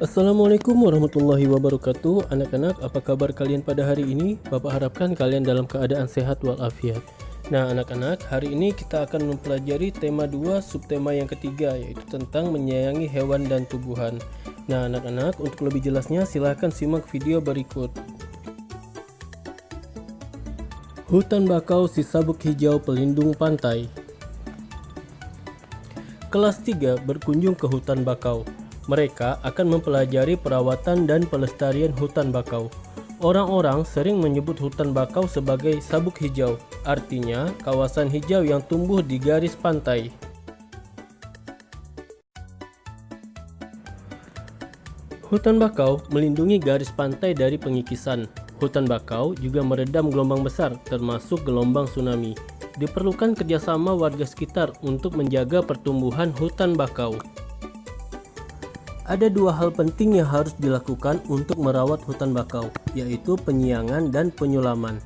Assalamualaikum warahmatullahi wabarakatuh. Anak-anak, apa kabar kalian pada hari ini? Bapak harapkan kalian dalam keadaan sehat walafiat. Nah anak-anak, hari ini kita akan mempelajari tema 2 subtema yang ketiga, yaitu tentang menyayangi hewan dan tumbuhan. Nah anak-anak, untuk lebih jelasnya silahkan simak video berikut. Hutan bakau si sabuk hijau pelindung pantai. Kelas 3 berkunjung ke hutan bakau. Mereka akan mempelajari perawatan dan pelestarian hutan bakau. Orang-orang sering menyebut hutan bakau sebagai sabuk hijau, artinya kawasan hijau yang tumbuh di garis pantai. Hutan bakau melindungi garis pantai dari pengikisan. Hutan bakau juga meredam gelombang besar, termasuk gelombang tsunami. Diperlukan kerjasama warga sekitar untuk menjaga pertumbuhan hutan bakau. Ada dua hal penting yang harus dilakukan untuk merawat hutan bakau, yaitu penyiangan dan penyulaman.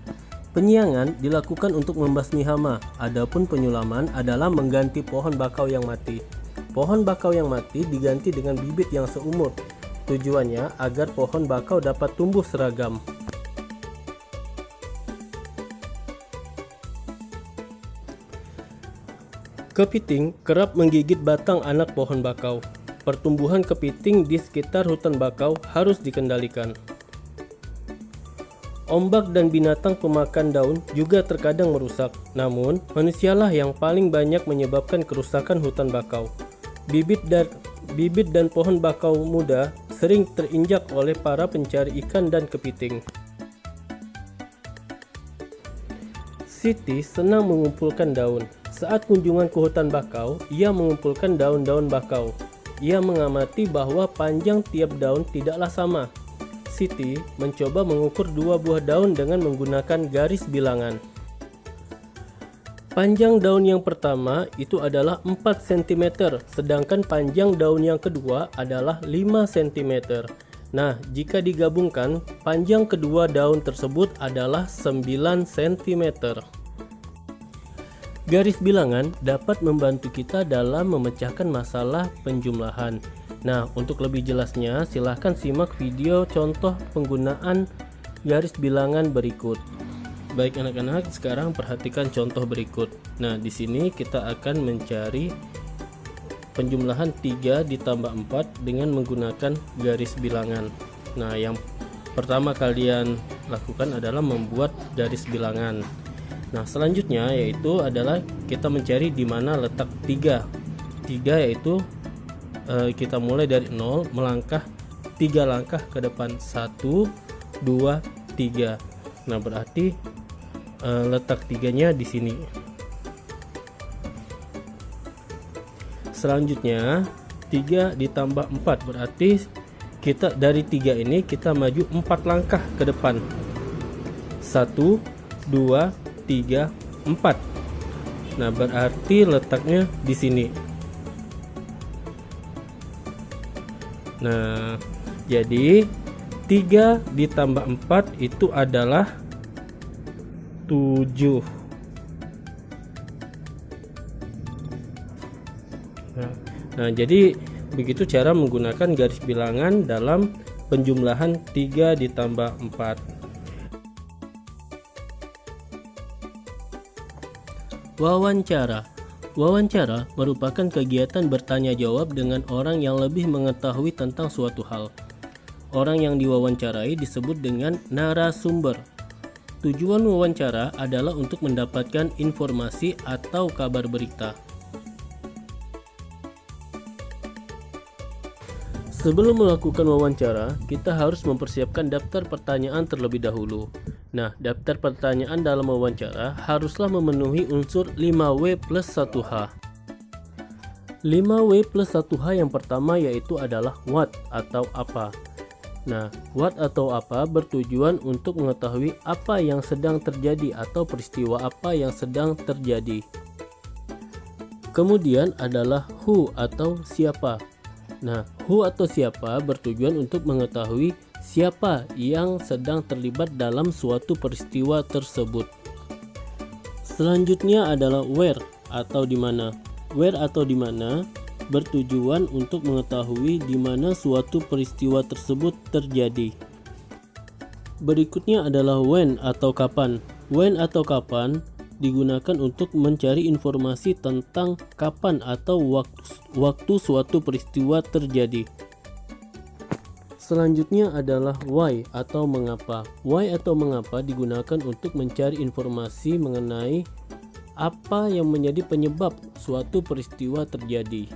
Penyiangan dilakukan untuk membasmi hama, adapun penyulaman adalah mengganti pohon bakau yang mati. Pohon bakau yang mati diganti dengan bibit yang seumur. Tujuannya agar pohon bakau dapat tumbuh seragam. Kepiting kerap menggigit batang anak pohon bakau. Pertumbuhan kepiting di sekitar hutan bakau harus dikendalikan. Ombak dan binatang pemakan daun juga terkadang merusak, namun manusialah yang paling banyak menyebabkan kerusakan hutan bakau. Bibit dan pohon bakau muda sering terinjak oleh para pencari ikan dan kepiting. Siti senang mengumpulkan daun. Saat kunjungan ke hutan bakau, ia mengumpulkan daun-daun bakau. Ia mengamati bahwa panjang tiap daun tidaklah sama. Siti mencoba mengukur dua buah daun dengan menggunakan garis bilangan. Panjang daun yang pertama itu adalah 4 cm, sedangkan panjang daun yang kedua adalah 5 cm. Nah, jika digabungkan, panjang kedua daun tersebut adalah 9 cm. Garis bilangan dapat membantu kita dalam memecahkan masalah penjumlahan. Nah, untuk lebih jelasnya silahkan simak video contoh penggunaan garis bilangan berikut. Baik anak-anak, sekarang perhatikan contoh berikut. Nah, di sini kita akan mencari penjumlahan 3 ditambah 4 dengan menggunakan garis bilangan. Nah, yang pertama kalian lakukan adalah membuat garis bilangan. Nah, selanjutnya yaitu adalah kita mencari di mana letak 3. 3 yaitu kita mulai dari 0 melangkah 3 langkah ke depan. 1 2 3. Nah, berarti letak 3-nya di sini. Selanjutnya 3 ditambah 4 berarti kita dari 3 ini kita maju 4 langkah ke depan. 1 2 3 4. Nah, berarti letaknya di sini. Nah, jadi 3 ditambah 4 itu adalah 7. Nah, jadi begitu cara menggunakan garis bilangan dalam penjumlahan 3 ditambah 4. Wawancara. Wawancara merupakan kegiatan bertanya jawab dengan orang yang lebih mengetahui tentang suatu hal. Orang yang diwawancarai disebut dengan narasumber. Tujuan wawancara adalah untuk mendapatkan informasi atau kabar berita. Sebelum melakukan wawancara, kita harus mempersiapkan daftar pertanyaan terlebih dahulu. Nah, daftar pertanyaan dalam wawancara haruslah memenuhi unsur 5W plus 1H. 5W plus 1H yang pertama yaitu adalah what atau apa. Nah, what atau apa bertujuan untuk mengetahui apa yang sedang terjadi atau peristiwa apa yang sedang terjadi. Kemudian adalah who atau siapa. Nah, who atau siapa bertujuan untuk mengetahui siapa yang sedang terlibat dalam suatu peristiwa tersebut. Selanjutnya adalah where atau di mana. Where atau di mana bertujuan untuk mengetahui di mana suatu peristiwa tersebut terjadi. Berikutnya adalah when atau kapan. When atau kapan digunakan untuk mencari informasi tentang kapan atau waktu suatu peristiwa terjadi. Selanjutnya adalah why atau mengapa. Why atau mengapa digunakan untuk mencari informasi mengenai apa yang menjadi penyebab suatu peristiwa terjadi.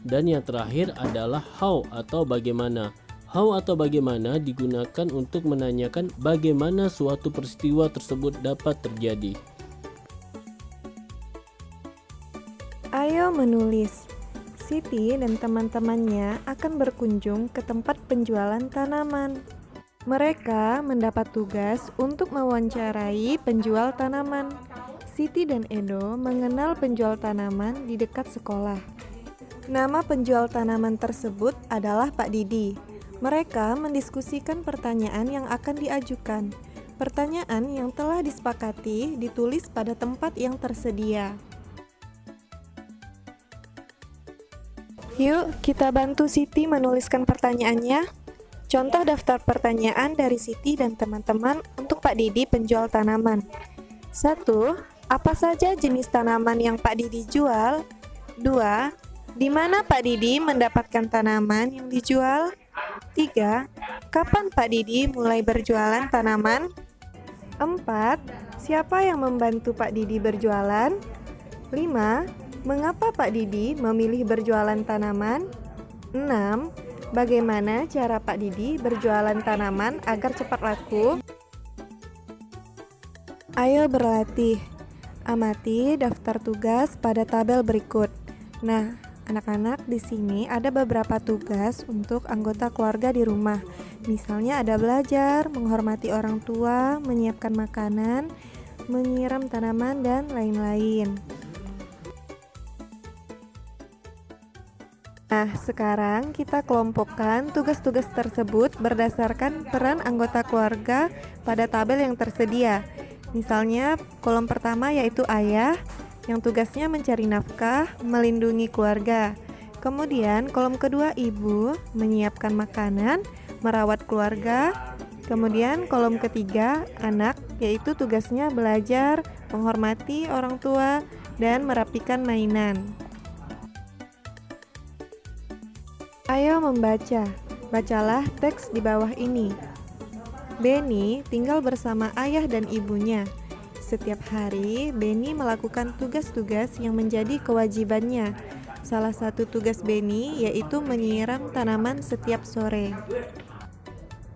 Dan yang terakhir adalah how atau bagaimana. How atau bagaimana digunakan untuk menanyakan bagaimana suatu peristiwa tersebut dapat terjadi. Ayo menulis. Siti dan teman-temannya akan berkunjung ke tempat penjualan tanaman. Mereka mendapat tugas untuk mewawancarai penjual tanaman. Siti dan Edo mengenal penjual tanaman di dekat sekolah. Nama penjual tanaman tersebut adalah Pak Didi. Mereka mendiskusikan pertanyaan yang akan diajukan. Pertanyaan yang telah disepakati ditulis pada tempat yang tersedia. Yuk, kita bantu Siti menuliskan pertanyaannya. Contoh daftar pertanyaan dari Siti dan teman-teman untuk Pak Didi penjual tanaman. 1. Apa saja jenis tanaman yang Pak Didi jual? 2. Di mana Pak Didi mendapatkan tanaman yang dijual? 3. Kapan Pak Didi mulai berjualan tanaman? 4. Siapa yang membantu Pak Didi berjualan? 5. Mengapa Pak Didi memilih berjualan tanaman? 6. Bagaimana cara Pak Didi berjualan tanaman agar cepat laku? Ayo berlatih. Amati daftar tugas pada tabel berikut. Nah, anak-anak, di sini ada beberapa tugas untuk anggota keluarga di rumah. Misalnya ada belajar, menghormati orang tua, menyiapkan makanan, menyiram tanaman, dan lain-lain. Nah, sekarang kita kelompokkan tugas-tugas tersebut berdasarkan peran anggota keluarga pada tabel yang tersedia. Misalnya, kolom pertama yaitu ayah, yang tugasnya mencari nafkah, melindungi keluarga. Kemudian, kolom kedua ibu, menyiapkan makanan, merawat keluarga. Kemudian, kolom ketiga anak, yaitu tugasnya belajar, menghormati orang tua, dan merapikan mainan. Ayo membaca. Bacalah teks di bawah ini. Beni tinggal bersama ayah dan ibunya. Setiap hari, Beni melakukan tugas-tugas yang menjadi kewajibannya. Salah satu tugas Beni yaitu menyiram tanaman setiap sore.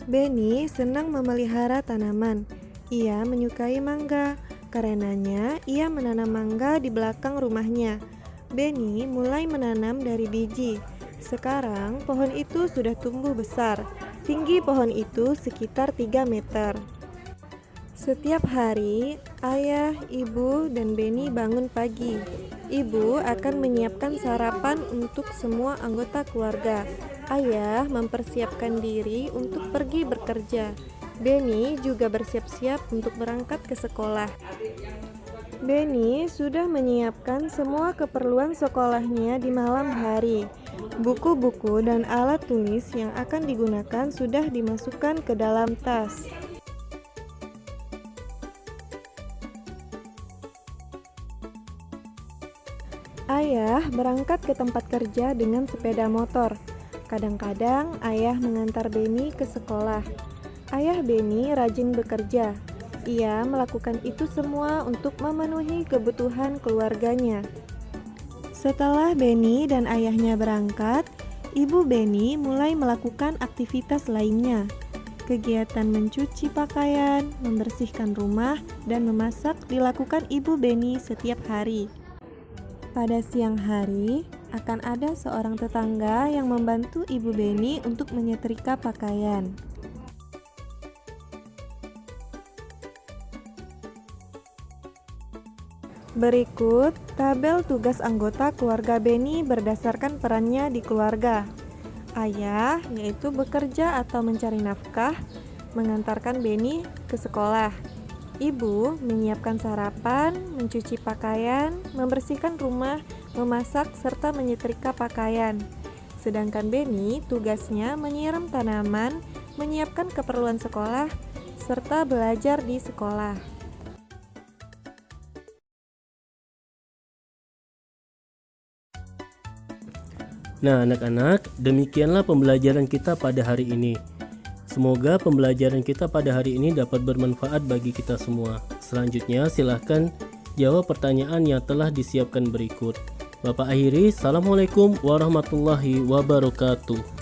Beni senang memelihara tanaman. Ia menyukai mangga. Karenanya, ia menanam mangga di belakang rumahnya. Beni mulai menanam dari biji. Sekarang pohon itu sudah tumbuh besar. Tinggi pohon itu sekitar 3 meter. Setiap hari, ayah, ibu, dan Beni bangun pagi. Ibu akan menyiapkan sarapan untuk semua anggota keluarga. Ayah mempersiapkan diri untuk pergi bekerja. Beni juga bersiap-siap untuk berangkat ke sekolah. Beni sudah menyiapkan semua keperluan sekolahnya di malam hari. Buku-buku dan alat tulis yang akan digunakan sudah dimasukkan ke dalam tas. Ayah berangkat ke tempat kerja dengan sepeda motor. Kadang-kadang ayah mengantar Beni ke sekolah. Ayah Beni rajin bekerja. Ia melakukan itu semua untuk memenuhi kebutuhan keluarganya. Setelah Beni dan ayahnya berangkat, ibu Beni mulai melakukan aktivitas lainnya. Kegiatan mencuci pakaian, membersihkan rumah, dan memasak dilakukan ibu Beni setiap hari. Pada siang hari, akan ada seorang tetangga yang membantu ibu Beni untuk menyetrika pakaian. Berikut tabel tugas anggota keluarga Beni berdasarkan perannya di keluarga. Ayah yaitu bekerja atau mencari nafkah, mengantarkan Beni ke sekolah. Ibu menyiapkan sarapan, mencuci pakaian, membersihkan rumah, memasak, serta menyetrika pakaian. Sedangkan Beni tugasnya menyiram tanaman, menyiapkan keperluan sekolah, serta belajar di sekolah. Nah, anak-anak, demikianlah pembelajaran kita pada hari ini. Semoga pembelajaran kita pada hari ini dapat bermanfaat bagi kita semua. Selanjutnya, silahkan jawab pertanyaan yang telah disiapkan berikut. Bapak akhiri, Assalamualaikum warahmatullahi wabarakatuh.